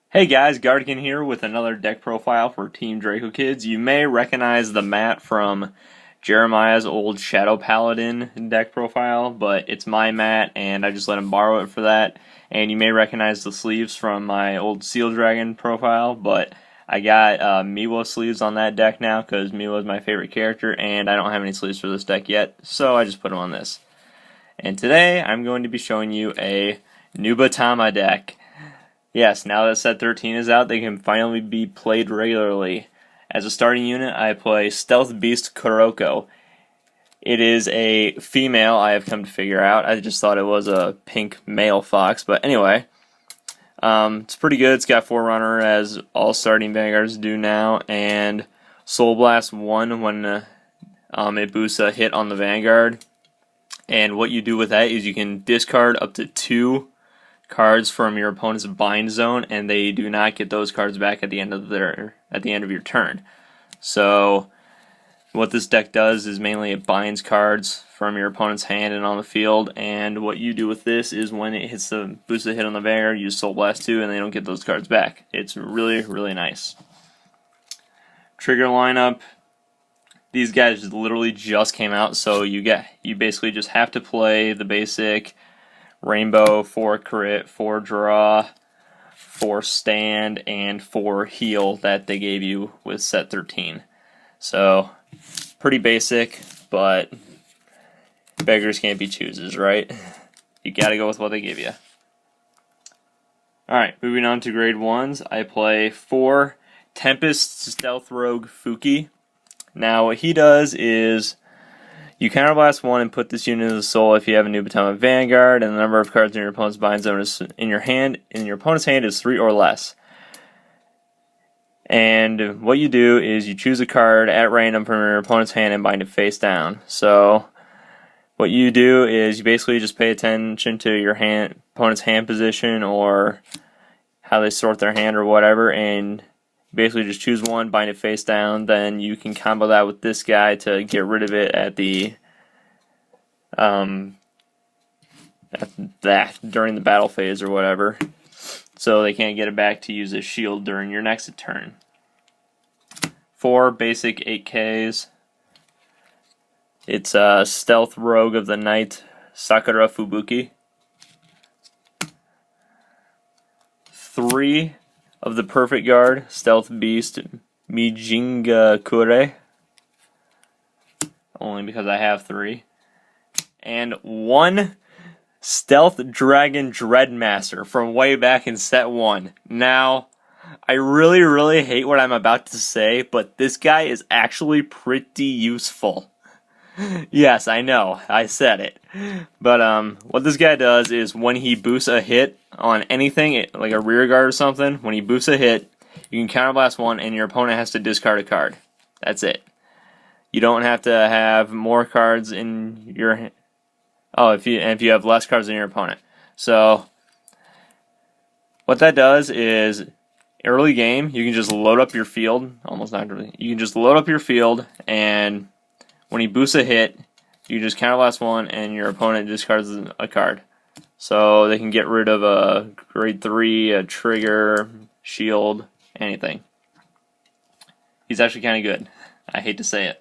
Hey guys, Gardiken here with another deck profile for Team Draco Kids. You may recognize the mat from Jeremiah's old Shadow Paladin deck profile, but it's my mat and I just let him borrow it for that. And you may recognize the sleeves from my old Seal Dragon profile, but I got Miwa sleeves on that deck now because Miwa is my favorite character and I don't have any sleeves for this deck yet, so I just put them on this. And today I'm going to be showing you a Nubatama deck. Yes, now that set 13 is out, they can finally be played regularly. As a starting unit, I play Stealth Beast Kuroko. It is a female, I have come to figure out. I just thought it was a pink male fox, but anyway. It's pretty good. It's got Forerunner, as all starting Vanguards do now, and Soul Blast 1 when it boosts a hit on the Vanguard. And what you do with that is you can discard up to 2 cards from your opponent's bind zone, and they do not get those cards back at the end of your turn. So what this deck does is mainly it binds cards from your opponent's hand and on the field, and what you do with this is when it hits the boost the hit on the Vanguard, you Soul Blast 2 and they don't get those cards back. It's really, really nice. Trigger lineup. These guys literally just came out, so you basically just have to play the basic Rainbow, 4 crit, 4 draw, 4 stand, and 4 heal that they gave you with set 13. So, pretty basic, but beggars can't be choosers, right? You gotta go with what they give you. Alright, moving on to grade 1s, I play 4 Tempest Stealth Rogue Fuuki. Now, what he does is you counterblast 1 and put this unit into the soul if you have a Nubatama Vanguard, and the number of cards in your opponent's bind zone is in your opponent's hand is 3 or less. And what you do is you choose a card at random from your opponent's hand and bind it face down. So what you do is you basically just pay attention to your opponent's hand position or how they sort their hand or whatever, and basically just choose one, bind it face down, then you can combo that with this guy to get rid of it at during the battle phase or whatever, so they can't get it back to use as shield during your next turn. 4 basic 8Ks. It's Stealth Rogue of the Night Sakurafubuki. 3 of the Perfect Guard, Stealth Beast, Mijingakure. Only because I have 3. And 1 Stealth Dragon Dreadmaster from way back in set 1. Now, I really, really hate what I'm about to say, but this guy is actually pretty useful. Yes, I know, I said it. But what this guy does is when he boosts a hit on anything, like a rear guard or something, when he boosts a hit, you can counterblast 1 and your opponent has to discard a card. That's it. You don't have to have more cards in your... Oh, if you have less cards than your opponent. So, what that does is, early game, you can just load up your field. Almost not really. You can just load up your field, and when he boosts a hit, you just counterblast 1 and your opponent discards a card. So they can get rid of a grade 3, a trigger, shield, anything. He's actually kind of good. I hate to say it.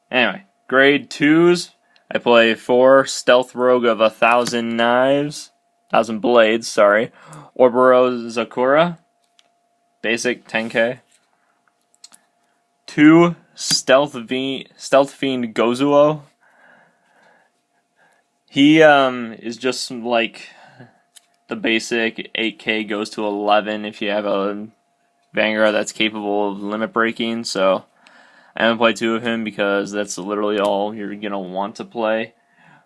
Anyway, grade 2s, I play 4 Stealth Rogue of 1,000 Blades, sorry. Oborozakura, basic 10k. 2 Stealth Fiend Gozuou. He is just like the basic 8k goes to 11 if you have a Vanguard that's capable of limit breaking, so I haven't played 2 of him because that's literally all you're going to want to play.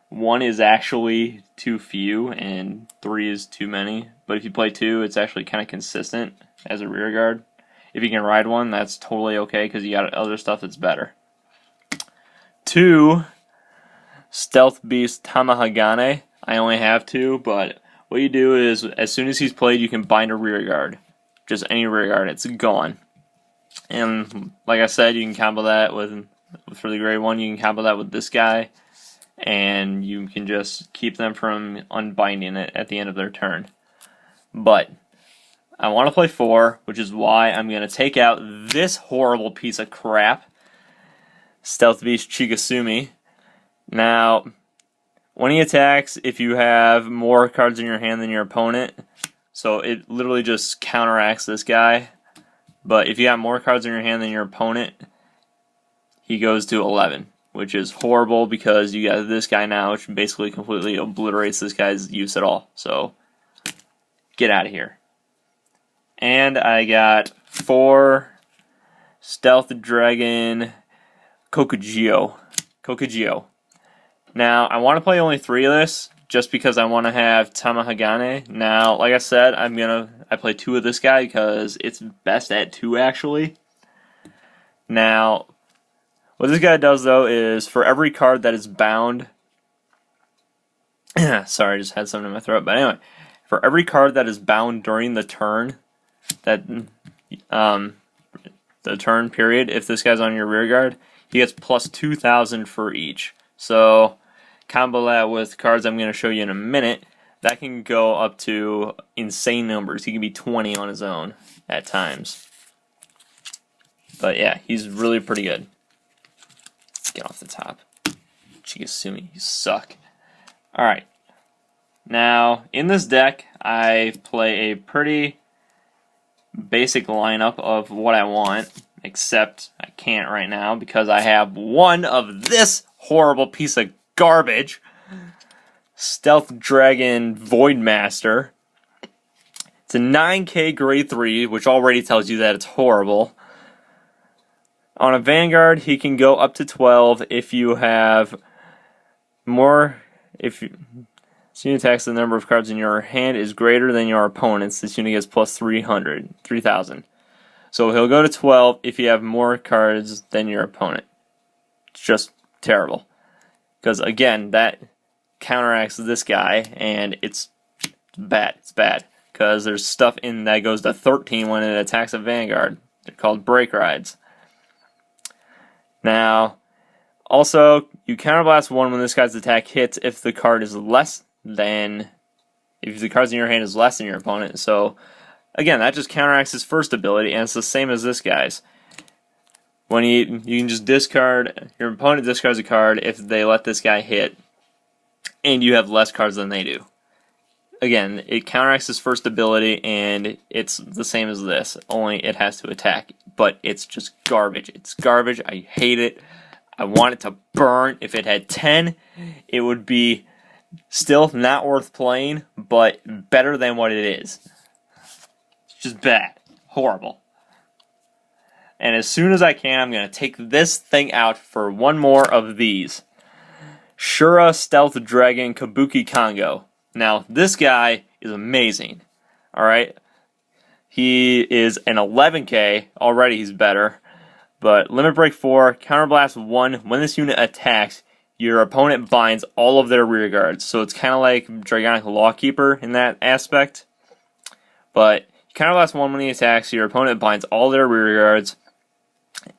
1 is actually too few and 3 is too many, but if you play 2, it's actually kind of consistent as a rear guard. If you can ride 1, that's totally okay because you got other stuff that's better. 2 Stealth Beast Tamahagane. I only have 2, but what you do is as soon as he's played, you can bind a rear guard. Just any rear guard, it's gone. And like I said, you can combo that for the grade 1, you can combo that with this guy, and you can just keep them from unbinding it at the end of their turn. But I want to play 4, which is why I'm going to take out this horrible piece of crap, Stealth Beast Chigasumi. Now, when he attacks, if you have more cards in your hand than your opponent, so it literally just counteracts this guy. But if you have more cards in your hand than your opponent, he goes to 11, which is horrible because you got this guy now, which basically completely obliterates this guy's use at all. So, get out of here. And I got 4 Stealth Dragon Kokujyo. Now, I want to play only 3 of this, just because I want to have Tamahagane. Now, like I said, I play 2 of this guy because it's best at 2, actually. Now, what this guy does, though, is for every card that is bound... Sorry, I just had something in my throat. But anyway, for every card that is bound during the turn, the turn period, if this guy's on your rear guard, he gets plus 2,000 for each. So, combo that with cards I'm going to show you in a minute, that can go up to insane numbers. He can be 20 on his own at times. But yeah, he's really pretty good. Get off the top. Chigasumi, you suck. Alright. Now, in this deck, I play a pretty basic lineup of what I want, except I can't right now because I have one of this horrible piece of garbage, Stealth Dragon Voidmaster. It's a 9k grade 3, which already tells you that it's horrible. On a Vanguard, he can go up to 12 if you have more. If this unit attacks, the number of cards in your hand is greater than your opponent's. This unit gets plus 3,000. So he'll go to 12 if you have more cards than your opponent. It's just terrible. Because again, that counteracts this guy, and it's bad. It's bad. Because there's stuff in that goes to 13 when it attacks a Vanguard. They're called break rides. Now, also, you counterblast 1 when this guy's attack hits if the card is less than... if the cards in your hand is less than your opponent. So, again, that just counteracts his first ability, and it's the same as this guy's. When you can just discard... your opponent discards a card if they let this guy hit, and you have less cards than they do. Again, it counteracts his first ability, and it's the same as this, only it has to attack. But it's just garbage. It's garbage. I hate it. I want it to burn. If it had 10, it would be still not worth playing, but better than what it is. It's just bad. Horrible. And as soon as I can, I'm going to take this thing out for one more of these. Shura Stealth Dragon Kabukicongo. Now, this guy is amazing. Alright? He is an 11k. Already he's better. But Limit Break 4, Counterblast 1. When this unit attacks, your opponent binds all of their rear guards. So it's kind of like Dragonic Lawkeeper in that aspect. But Counterblast 1 when he attacks, your opponent binds all their rear guards.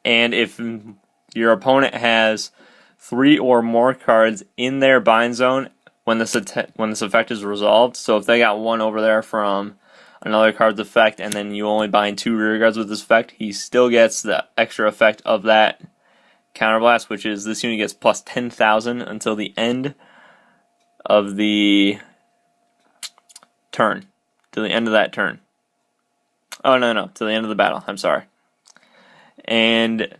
And if your opponent has 3 or more cards in their bind zone when this effect is resolved, so if they got 1 over there from another card's effect and then you only bind 2 rear guards with this effect, he still gets the extra effect of that counterblast, which is this unit gets plus 10,000 until the end of the turn. To the end of that turn. Oh, no, to the end of the battle. I'm sorry. And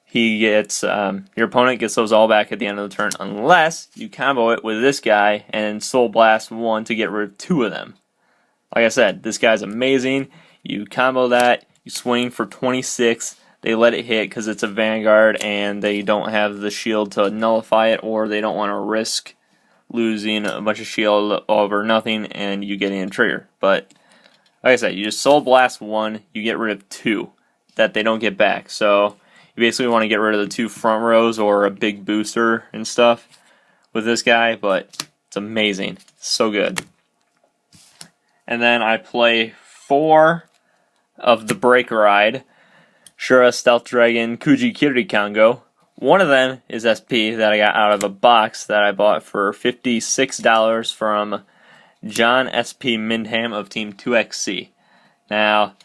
he gets, your opponent gets those all back at the end of the turn, unless you combo it with this guy and Soul Blast 1 to get rid of 2 of them. Like I said, this guy's amazing. You combo that, you swing for 26, they let it hit because it's a Vanguard and they don't have the shield to nullify it, or they don't want to risk losing a bunch of shield over nothing and you getting a trigger. But, like I said, you just Soul Blast 1, you get rid of 2 that they don't get back. So, you basically want to get rid of the 2 front rows or a big booster and stuff with this guy, but it's amazing. So good. And then I play 4 of the Break Ride, Shura Stealth Dragon Kujikiricongo. One of them is SP that I got out of a box that I bought for $56 from John SP Mindham of Team 2XC. Now,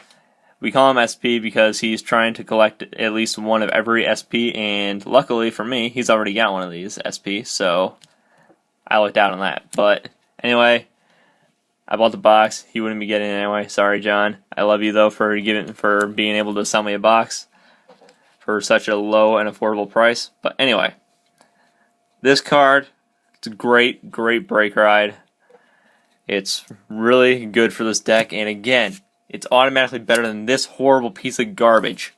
we call him SP because he's trying to collect at least one of every SP, and luckily for me, he's already got one of these SP, so I looked out on that. But anyway, I bought the box. He wouldn't be getting it anyway. Sorry, John. I love you though for being able to sell me a box for such a low and affordable price. But anyway, this card, it's a great break ride. It's really good for this deck, and again, it's automatically better than this horrible piece of garbage.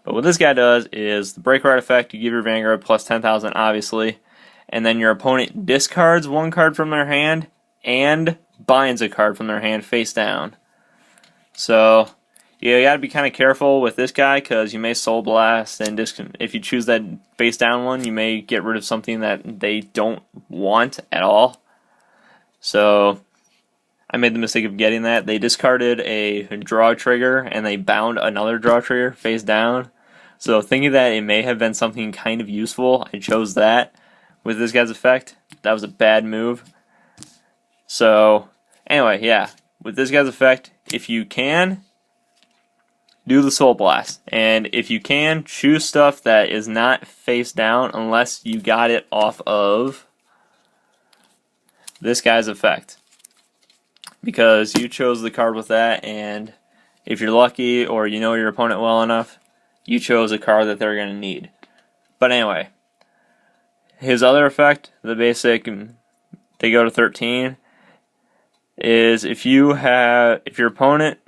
But what this guy does is the break ride effect. You give your Vanguard plus 10,000, obviously, and then your opponent discards one card from their hand and binds a card from their hand face down. So you gotta be kind of careful with this guy because you may Soul Blast, and if you choose that face down one, you may get rid of something that they don't want at all. So I made the mistake of getting that. They discarded a draw trigger and they bound another draw trigger face down. So thinking that it may have been something kind of useful, I chose that with this guy's effect. That was a bad move. So anyway, yeah, with this guy's effect, if you can, do the Soul Blast. And if you can, choose stuff that is not face down unless you got it off of this guy's effect. Because you chose the card with that, and if you're lucky or you know your opponent well enough, you chose a card that they're going to need. But anyway, his other effect, the basic, they go to 13, is if your opponent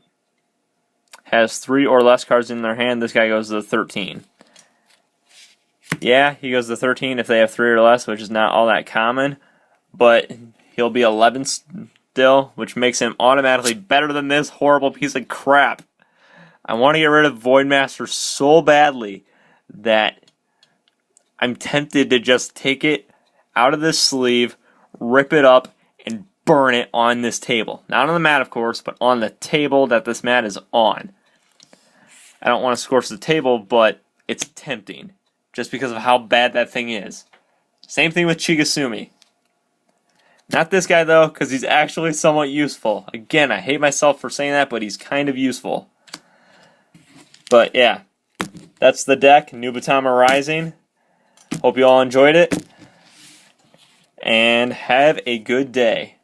has 3 or less cards in their hand, this guy goes to 13. Yeah, he goes to 13 if they have 3 or less, which is not all that common, but he'll be 11 still, which makes him automatically better than this horrible piece of crap. I want to get rid of Voidmaster so badly that I'm tempted to just take it out of this sleeve, rip it up, and burn it on this table. Not on the mat, of course, but on the table that this mat is on. I don't want to scorch the table, but it's tempting, just because of how bad that thing is. Same thing with Chigasumi. Not this guy, though, because he's actually somewhat useful. Again, I hate myself for saying that, but he's kind of useful. But yeah, that's the deck, Nubatama Rising. Hope you all enjoyed it, and have a good day.